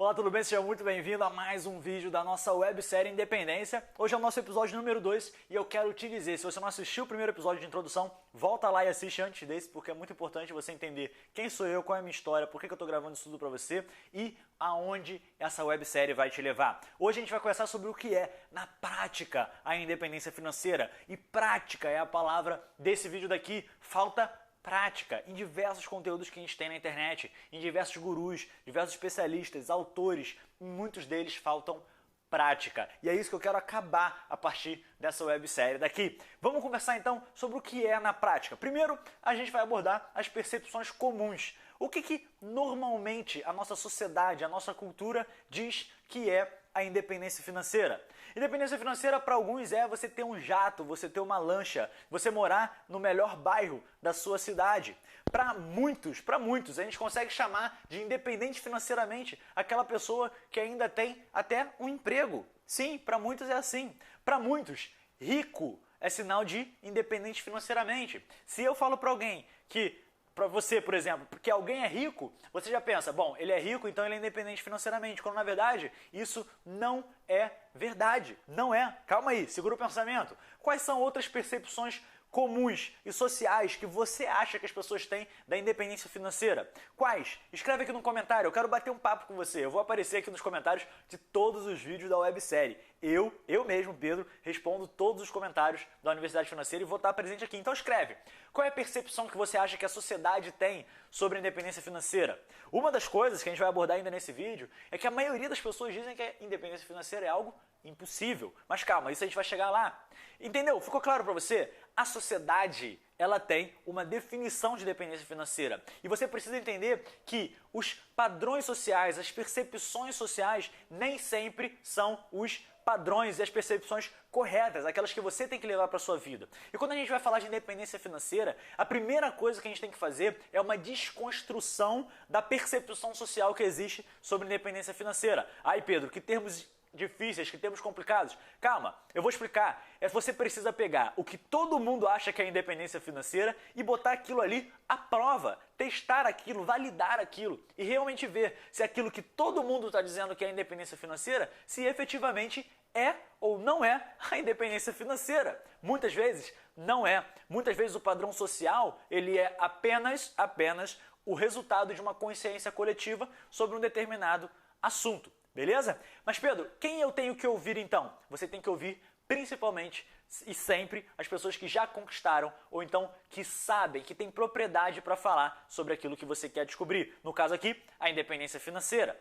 Olá, tudo bem? Seja muito bem-vindo a mais um vídeo da nossa websérie Independência. Hoje é o nosso episódio número 2 e eu quero te dizer, se você não assistiu o primeiro episódio de introdução, volta lá e assiste antes desse, porque é muito importante você entender quem sou eu, qual é a minha história, por que eu estou gravando isso tudo para você e aonde essa websérie vai te levar. Hoje a gente vai conversar sobre o que é, na prática, a independência financeira. E prática é a palavra desse vídeo daqui. Falta prática em diversos conteúdos que a gente tem na internet, em diversos gurus, diversos especialistas, autores, muitos deles faltam prática. E é isso que eu quero acabar a partir dessa websérie daqui. Vamos conversar então sobre o que é na prática. Primeiro, a gente vai abordar as percepções comuns. O que normalmente a nossa sociedade, a nossa cultura diz que é a independência financeira? Independência financeira para alguns é você ter um jato, você ter uma lancha, você morar no melhor bairro da sua cidade. Para muitos, a gente consegue chamar de independente financeiramente aquela pessoa que ainda tem até um emprego. Sim, para muitos é assim. Para muitos, rico é sinal de independente financeiramente. Se eu falo para alguém que para você, por exemplo, porque alguém é rico, você já pensa, bom, ele é rico, então ele é independente financeiramente, quando na verdade isso não é verdade. Não é. Calma aí, segura o pensamento. Quais são outras percepções comuns e sociais que você acha que as pessoas têm da independência financeira? Quais? Escreve aqui no comentário, eu quero bater um papo com você. Eu vou aparecer aqui nos comentários de todos os vídeos da websérie. Eu mesmo, Pedro, respondo todos os comentários da Universidade Financeira e vou estar presente aqui. Então escreve. Qual é a percepção que você acha que a sociedade tem sobre a independência financeira? Uma das coisas que a gente vai abordar ainda nesse vídeo é que a maioria das pessoas dizem que a independência financeira é algo impossível. Mas calma, isso a gente vai chegar lá. Entendeu? Ficou claro para você? A sociedade, ela tem uma definição de dependência financeira. E você precisa entender que os padrões sociais, as percepções sociais, nem sempre são os padrões e as percepções corretas, aquelas que você tem que levar para a sua vida. E quando a gente vai falar de independência financeira, a primeira coisa que a gente tem que fazer é uma desconstrução da percepção social que existe sobre independência financeira. Ai, Pedro, que termos difíceis, que termos complicados. Calma, eu vou explicar. Você precisa pegar o que todo mundo acha que é independência financeira e botar aquilo ali à prova, testar aquilo, validar aquilo e realmente ver se aquilo que todo mundo está dizendo que é independência financeira, se efetivamente é ou não é a independência financeira. Muitas vezes não é. Muitas vezes o padrão social, ele é apenas o resultado de uma consciência coletiva sobre um determinado assunto. Beleza? Mas Pedro, quem eu tenho que ouvir então? Você tem que ouvir principalmente e sempre as pessoas que já conquistaram ou então que sabem, que têm propriedade para falar sobre aquilo que você quer descobrir. No caso aqui, a independência financeira.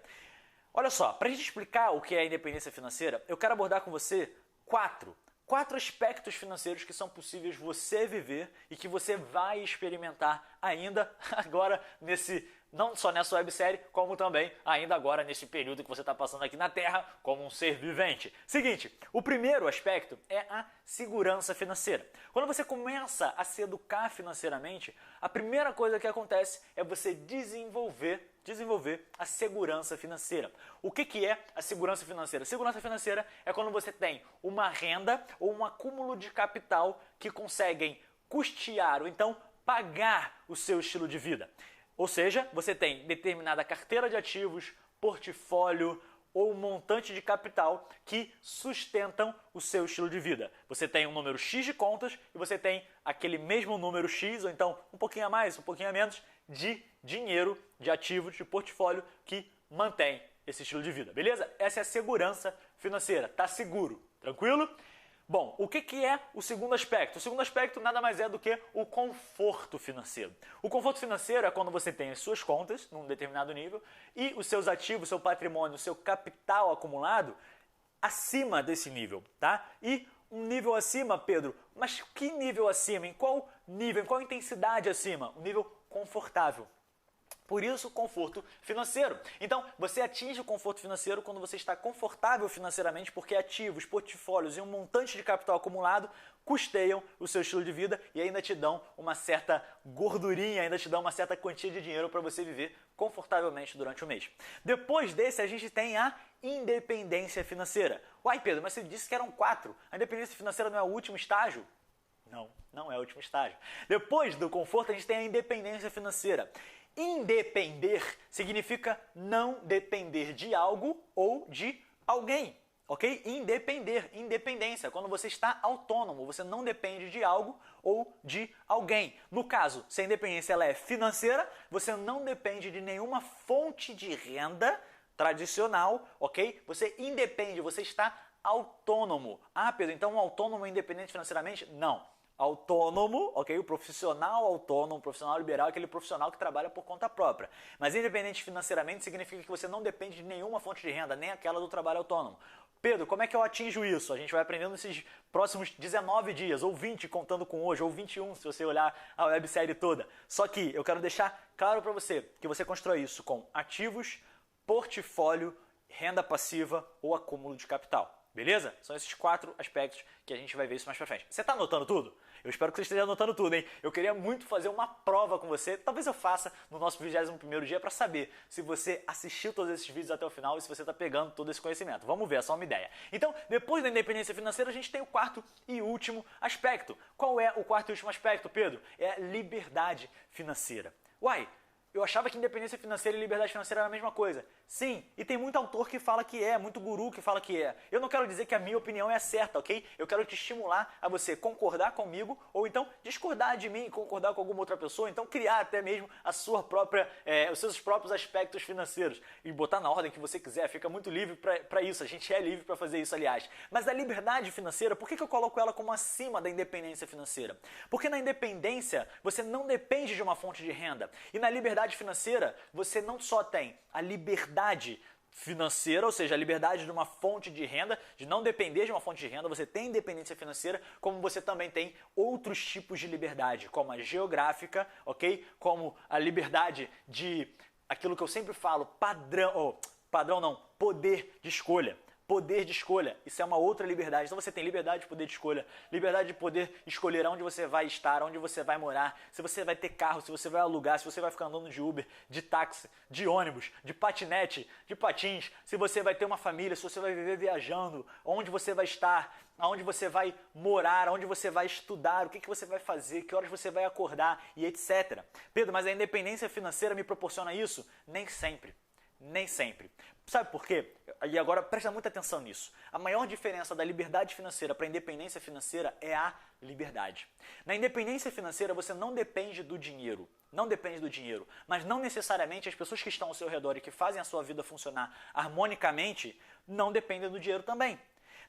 Olha só, para a gente explicar o que é a independência financeira, eu quero abordar com você quatro aspectos financeiros que são possíveis você viver e que você vai experimentar ainda agora não só nessa websérie, como também ainda agora nesse período que você está passando aqui na Terra como um ser vivente. Seguinte, o primeiro aspecto é a segurança financeira. Quando você começa a se educar financeiramente, a primeira coisa que acontece é você desenvolver a segurança financeira. O que é a segurança financeira? Segurança financeira é quando você tem uma renda ou um acúmulo de capital que conseguem custear ou então pagar o seu estilo de vida. Ou seja, você tem determinada carteira de ativos, portfólio ou um montante de capital que sustentam o seu estilo de vida. Você tem um número X de contas e você tem aquele mesmo número X, ou então um pouquinho a mais, um pouquinho a menos, de dinheiro, de ativos, de portfólio que mantém esse estilo de vida. Beleza? Essa é a segurança financeira. Tá seguro. Tranquilo? Bom, o que é o segundo aspecto? O segundo aspecto nada mais é do que o conforto financeiro. O conforto financeiro é quando você tem as suas contas num determinado nível e os seus ativos, seu patrimônio, o seu capital acumulado acima desse nível, tá? E um nível acima, Pedro, mas que nível acima? Em qual nível? Em qual intensidade acima? Um nível confortável. Por isso, conforto financeiro. Então, você atinge o conforto financeiro quando você está confortável financeiramente, porque ativos, portfólios e um montante de capital acumulado custeiam o seu estilo de vida e ainda te dão uma certa gordurinha, ainda te dão uma certa quantia de dinheiro para você viver confortavelmente durante o mês. Depois desse, a gente tem a independência financeira. Uai, Pedro, mas você disse que eram 4. A independência financeira não é o último estágio? Não é o último estágio. Depois do conforto, a gente tem a independência financeira. Independer significa não depender de algo ou de alguém. Ok? Independer, independência, quando você está autônomo, você não depende de algo ou de alguém. No caso, se a independência ela é financeira, você não depende de nenhuma fonte de renda tradicional, ok? Você independe, você está autônomo. Ah, Pedro, então um autônomo é independente financeiramente? Não. Autônomo, ok? O profissional autônomo, o profissional liberal é aquele profissional que trabalha por conta própria. Mas independente financeiramente significa que você não depende de nenhuma fonte de renda, nem aquela do trabalho autônomo. Pedro, como é que eu atinjo isso? A gente vai aprendendo nesses próximos 19 dias, ou 20 contando com hoje, ou 21 se você olhar a websérie toda. Só que eu quero deixar claro para você que você constrói isso com ativos, portfólio, renda passiva ou acúmulo de capital. Beleza? São esses 4 aspectos que a gente vai ver isso mais pra frente. Você tá anotando tudo? Eu espero que você esteja anotando tudo, hein? Eu queria muito fazer uma prova com você. Talvez eu faça no nosso 21º dia para saber se você assistiu todos esses vídeos até o final e se você tá pegando todo esse conhecimento. Vamos ver, é só uma ideia. Então, depois da independência financeira, a gente tem o 4º e último aspecto. Qual é o 4º e último aspecto, Pedro? É a liberdade financeira. Uai, eu achava que independência financeira e liberdade financeira era a mesma coisa. Sim, e tem muito autor que fala que é, muito guru que fala que é. Eu não quero dizer que a minha opinião é certa, ok? Eu quero te estimular a você concordar comigo ou então discordar de mim, concordar com alguma outra pessoa, então criar até mesmo a sua própria, os seus próprios aspectos financeiros e botar na ordem que você quiser. Fica muito livre para isso, a gente é livre para fazer isso, aliás. Mas a liberdade financeira, por que eu coloco ela como acima da independência financeira? Porque na independência você não depende de uma fonte de renda e na liberdade financeira, você não só tem a liberdade financeira, ou seja, a liberdade de uma fonte de renda, de não depender de uma fonte de renda, você tem independência financeira, como você também tem outros tipos de liberdade, como a geográfica, ok? Como a liberdade de, aquilo que eu sempre falo, poder de escolha. Poder de escolha, isso é uma outra liberdade. Então você tem liberdade de poder de escolha, liberdade de poder escolher onde você vai estar, onde você vai morar, se você vai ter carro, se você vai alugar, se você vai ficar andando de Uber, de táxi, de ônibus, de patinete, de patins, se você vai ter uma família, se você vai viver viajando, onde você vai estar, aonde você vai morar, onde você vai estudar, o que você vai fazer, que horas você vai acordar e etc. Pedro, mas a independência financeira me proporciona isso? Nem sempre. Nem sempre. Sabe por quê? E agora presta muita atenção nisso. A maior diferença da liberdade financeira para a independência financeira é a liberdade. Na independência financeira você não depende do dinheiro. Não depende do dinheiro. Mas não necessariamente as pessoas que estão ao seu redor e que fazem a sua vida funcionar harmonicamente não dependem do dinheiro também.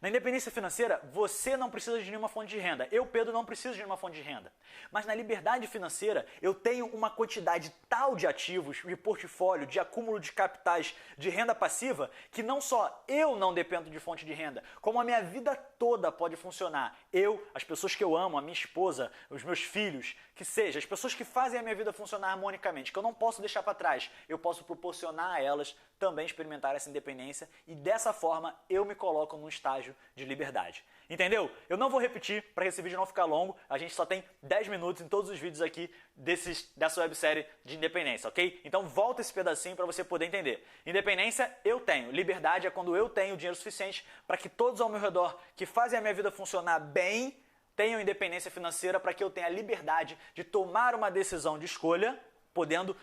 Na independência financeira, você não precisa de nenhuma fonte de renda. Eu, Pedro, não preciso de nenhuma fonte de renda. Mas na liberdade financeira, eu tenho uma quantidade tal de ativos, de portfólio, de acúmulo de capitais, de renda passiva, que não só eu não dependo de fonte de renda, como a minha vida toda pode funcionar. Eu, as pessoas que eu amo, a minha esposa, os meus filhos, que seja, as pessoas que fazem a minha vida funcionar harmonicamente, que eu não posso deixar para trás, eu posso proporcionar a elas também experimentar essa independência e dessa forma eu me coloco num estágio de liberdade. Entendeu? Eu não vou repetir para esse vídeo não ficar longo, a gente só tem 10 minutos em todos os vídeos aqui dessa websérie de independência, ok? Então volta esse pedacinho para você poder entender. Independência eu tenho, liberdade é quando eu tenho dinheiro suficiente para que todos ao meu redor que fazem a minha vida funcionar bem tenham independência financeira para que eu tenha a liberdade de tomar uma decisão de escolha, podendo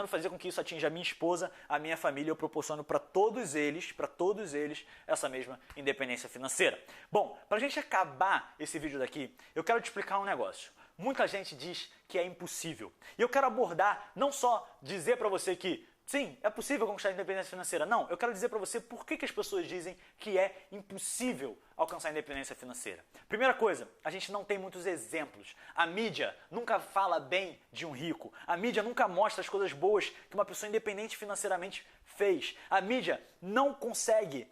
fazer com que isso atinja a minha esposa, a minha família, eu proporciono para todos eles, essa mesma independência financeira. Bom, para a gente acabar esse vídeo daqui, eu quero te explicar um negócio. Muita gente diz que é impossível. E eu quero abordar, não só dizer para você que sim, é possível conquistar a independência financeira. Não, eu quero dizer para você por que as pessoas dizem que é impossível alcançar a independência financeira. Primeira coisa, a gente não tem muitos exemplos. A mídia nunca fala bem de um rico. A mídia nunca mostra as coisas boas que uma pessoa independente financeiramente fez. A mídia não consegue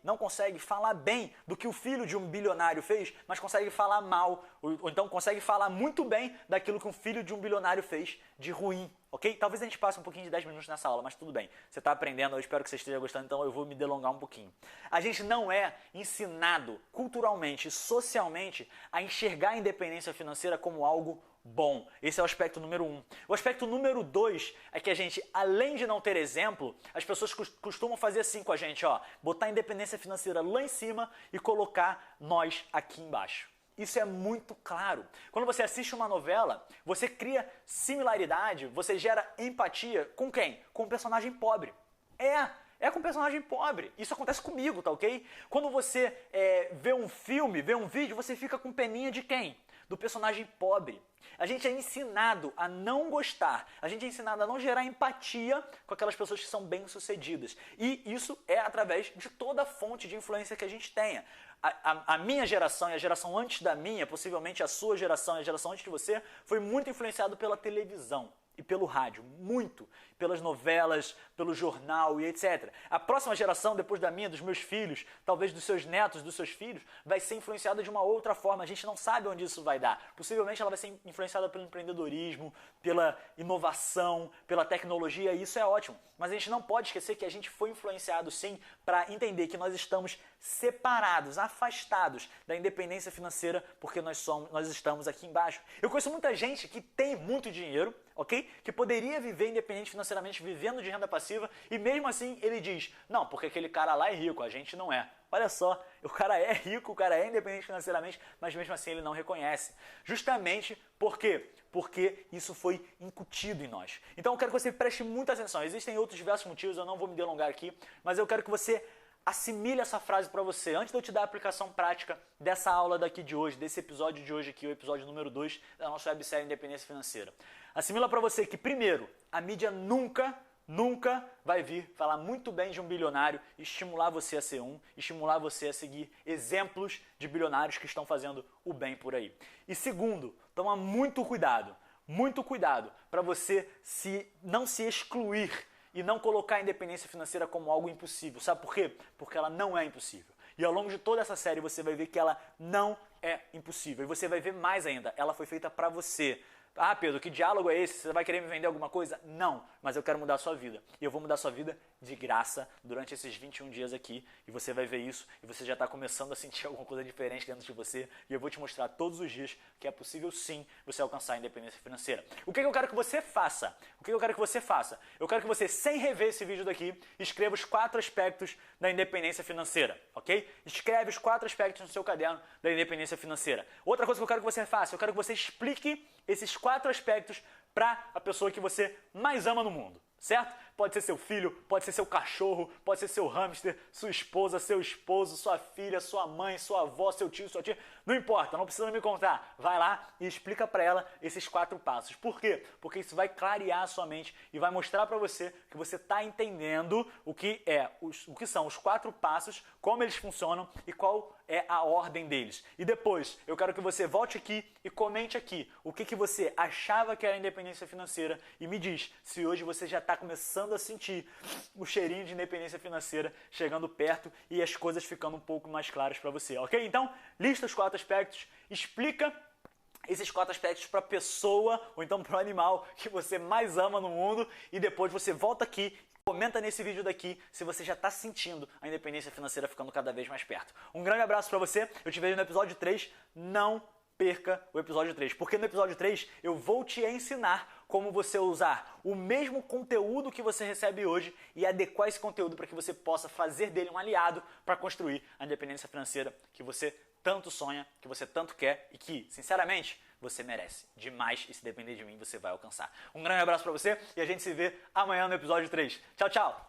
falar bem do que o filho de um bilionário fez, mas consegue falar mal, ou então consegue falar muito bem daquilo que um filho de um bilionário fez de ruim. Ok? Talvez a gente passe um pouquinho de 10 minutos nessa aula, mas tudo bem. Você está aprendendo, eu espero que você esteja gostando, então eu vou me delongar um pouquinho. A gente não é ensinado culturalmente, socialmente, a enxergar a independência financeira como algo bom. Esse é o aspecto número 1. O aspecto número 2 é que a gente, além de não ter exemplo, as pessoas costumam fazer assim com a gente, ó, botar a independência financeira lá em cima e colocar nós aqui embaixo. Isso é muito claro. Quando você assiste uma novela, você cria similaridade, você gera empatia com quem? Com um personagem pobre. É com um personagem pobre. Isso acontece comigo, tá ok? Quando você vê um filme, vê um vídeo, você fica com peninha de quem? Do personagem pobre. A gente é ensinado a não gostar, a gente é ensinado a não gerar empatia com aquelas pessoas que são bem-sucedidas. E isso é através de toda a fonte de influência que a gente tenha. A minha geração e a geração antes da minha, possivelmente a sua geração e a geração antes de você, foi muito influenciado pela televisão e pelo rádio, muito, pelas novelas, pelo jornal e etc. A próxima geração, depois da minha, dos meus filhos, talvez dos seus netos, dos seus filhos, vai ser influenciada de uma outra forma. A gente não sabe onde isso vai dar. Possivelmente ela vai ser influenciada pelo empreendedorismo, pela inovação, pela tecnologia, e isso é ótimo. Mas a gente não pode esquecer que a gente foi influenciado sim para entender que nós estamos separados, afastados da independência financeira, porque nós estamos aqui embaixo. Eu conheço muita gente que tem muito dinheiro, ok? Que poderia viver independente financeiramente, vivendo de renda passiva, e mesmo assim ele diz, não, porque aquele cara lá é rico, a gente não é. Olha só, o cara é rico, o cara é independente financeiramente, mas mesmo assim ele não reconhece. Justamente por quê? Porque isso foi incutido em nós. Então eu quero que você preste muita atenção. Existem outros diversos motivos, eu não vou me delongar aqui, mas eu quero que você assimile essa frase para você. Antes de eu te dar a aplicação prática dessa aula daqui de hoje, desse episódio de hoje aqui, o episódio número 2 da nossa websérie Independência Financeira. Assimila para você que, primeiro, a mídia nunca vai vir falar muito bem de um bilionário, para você a ser um, estimular você a seguir exemplos de bilionários que estão fazendo o bem por aí. E segundo, toma muito cuidado para você não se excluir e não colocar a independência financeira como algo impossível. Sabe por quê? Porque ela não é impossível. E ao longo de toda essa série você vai ver que ela não é impossível. E você vai ver mais ainda, ela foi feita para você. Ah, Pedro, que diálogo é esse? Você vai querer me vender alguma coisa? Não, mas eu quero mudar a sua vida. E eu vou mudar a sua vida de graça durante esses 21 dias aqui. E você vai ver isso e você já está começando a sentir alguma coisa diferente dentro de você. E eu vou te mostrar todos os dias que é possível sim você alcançar a independência financeira. O que eu quero que você faça? Eu quero que você, sem rever esse vídeo daqui, escreva os 4 aspectos da independência financeira, ok? Escreve os 4 aspectos no seu caderno da independência financeira. Outra coisa que eu quero que você faça, eu quero que você explique esses 4 aspectos para a pessoa que você mais ama no mundo, certo? Pode ser seu filho, pode ser seu cachorro, pode ser seu hamster, sua esposa, seu esposo, sua filha, sua mãe, sua avó, seu tio, sua tia. Não importa, não precisa me contar. Vai lá e explica para ela esses 4 passos. Por quê? Porque isso vai clarear a sua mente e vai mostrar para você que você está entendendo o que são os 4 passos, como eles funcionam e qual é a ordem deles. E depois, eu quero que você volte aqui e comente aqui o que você achava que era independência financeira e me diz se hoje você já está começando a sentir o cheirinho de independência financeira chegando perto e as coisas ficando um pouco mais claras para você, ok? Então, lista os 4 aspectos, explica esses 4 aspectos para a pessoa ou então para o animal que você mais ama no mundo e depois você volta aqui. Comenta nesse vídeo daqui se você já está sentindo a independência financeira ficando cada vez mais perto. Um grande abraço para você, eu te vejo no episódio 3, não perca o episódio 3, porque no episódio 3 eu vou te ensinar como você usar o mesmo conteúdo que você recebe hoje e adequar esse conteúdo para que você possa fazer dele um aliado para construir a independência financeira que você tanto sonha, que você tanto quer e que, sinceramente, você merece demais e se depender de mim você vai alcançar. Um grande abraço para você e a gente se vê amanhã no episódio 3. Tchau, tchau!